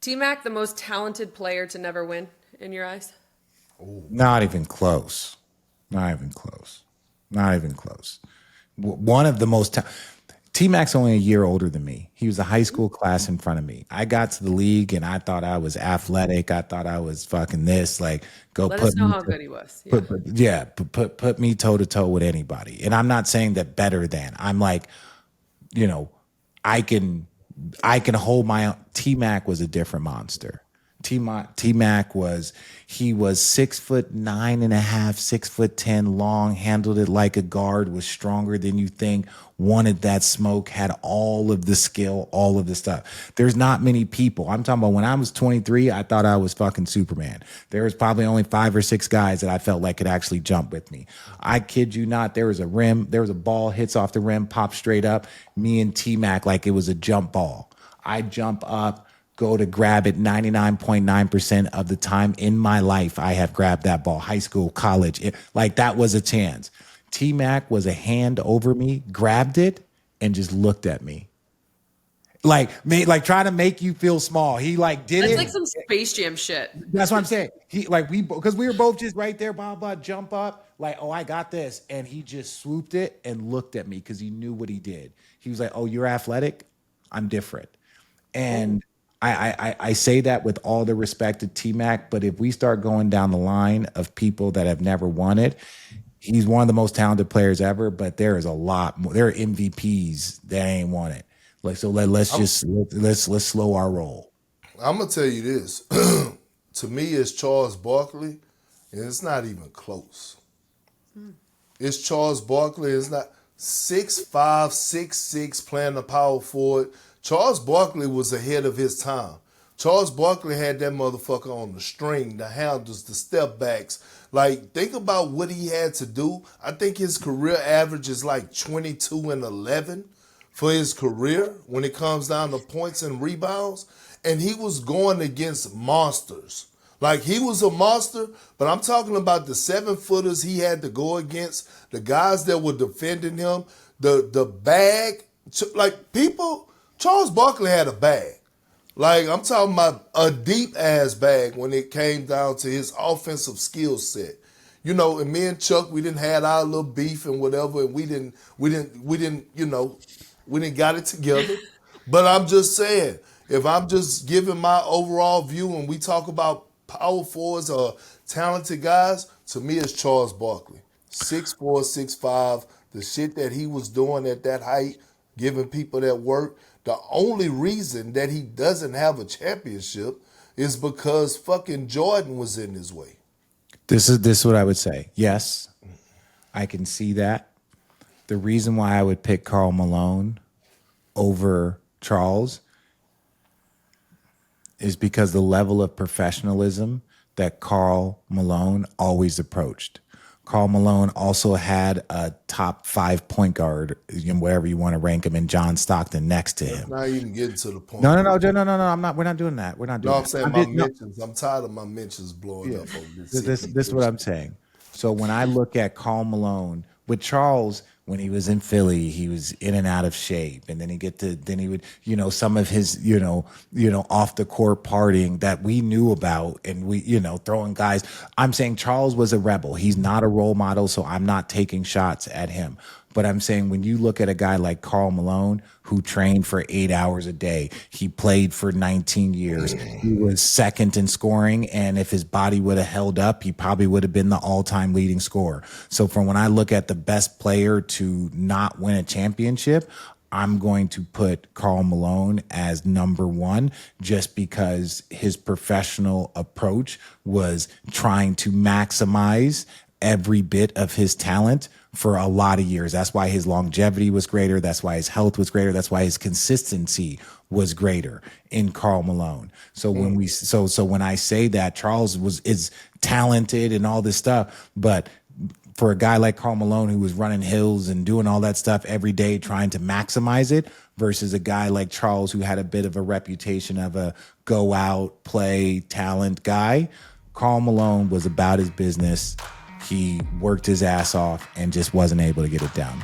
T-Mac, the most talented player to never win in your eyes? Not even close. Not even close. Not even close. One of the most. T-Mac's only a year older than me. He was a high school class in front of me. I got to the league and I thought I was athletic. I thought I was fucking this. Like, go Let put us know me how to- good he was. Yeah. put me toe to toe with anybody. And I'm not saying that better than. I'm like, I can hold my own. T-Mac was a different monster. T-Mac was 6'9.5", 6'10", long, handled it like a guard, was stronger than you think, wanted that smoke, had all of the skill, all of the stuff. There's not many people. I'm talking about when I was 23, I thought I was fucking Superman. There was probably only 5 or 6 guys that I felt like could actually jump with me. I kid you not, there was a ball, hits off the rim, pops straight up, me and T-Mac like it was a jump ball. I jump up, go to grab it 99.9% of the time in my life. I have grabbed that ball, high school, college, like that was a chance. T-Mac was a hand over me, grabbed it, and just looked at me. Like trying to make you feel small. He like did That's it. like some Space Jam shit. That's what I'm saying. Because we were both just right there, blah, blah, jump up, like, oh, I got this. And he just swooped it and looked at me because he knew what he did. He was like, oh, you're athletic? I'm different. And I say that with all the respect to T-Mac, but if we start going down the line of people that have never won it, he's one of the most talented players ever, but there is a lot more. There are MVPs that ain't won it. Let's slow our roll. I'm gonna tell you this. To me, it's Charles Barkley, and it's not even close. It's Charles Barkley. It's not 6'5", 6'6", playing the power forward. Charles Barkley was ahead of his time. Charles Barkley had that motherfucker on the string, the handles, the step backs. Like, think about what he had to do. I think his career average is like 22 and 11 for his career when it comes down to points and rebounds. And he was going against monsters. Like, he was a monster, but I'm talking about the 7-footers he had to go against, the guys that were defending him, the bag. Like, Charles Barkley had a bag. Like, I'm talking about a deep-ass bag when it came down to his offensive skill set. And me and Chuck, we didn't have our little beef and whatever, and we didn't got it together. But I'm just saying, if I'm just giving my overall view and we talk about power forwards or talented guys, to me it's Charles Barkley. 6'4", 6'5", the shit that he was doing at that height, giving people that work. The only reason that he doesn't have a championship is because fucking Jordan was in his way. This is what I would say. Yes, I can see that. The reason why I would pick Karl Malone over Charles is because the level of professionalism that Karl Malone always approached. Karl Malone also had a top 5 point guard, wherever you want to rank him, and John Stockton next to him. Not even getting to the point. No. I'm not. We're not doing that. We're not doing. No, I'm that. saying my mentions. I'm tired of my mentions blowing up over this. This is what I'm saying. So when I look at Karl Malone with Charles, when he was in Philly, he was in and out of shape, and then he would, some of his, off the court partying that we knew about, and we, throwing guys. I'm saying Charles was a rebel. He's not a role model, so I'm not taking shots at him. But I'm saying when you look at a guy like Karl Malone, who trained for 8 hours a day, he played for 19 years, he was second in scoring, and if his body would have held up, he probably would have been the all-time leading scorer. So from when I look at the best player to not win a championship, I'm going to put Karl Malone as number 1 just because his professional approach was trying to maximize every bit of his talent for a lot of years. That's why his longevity was greater. That's why his health was greater. That's why his consistency was greater in Karl Malone. So when I say that Charles is talented and all this stuff, but for a guy like Karl Malone who was running hills and doing all that stuff every day, trying to maximize it, versus a guy like Charles who had a bit of a reputation of a go out, play, talent guy, Karl Malone was about his business. He worked his ass off and just wasn't able to get it down.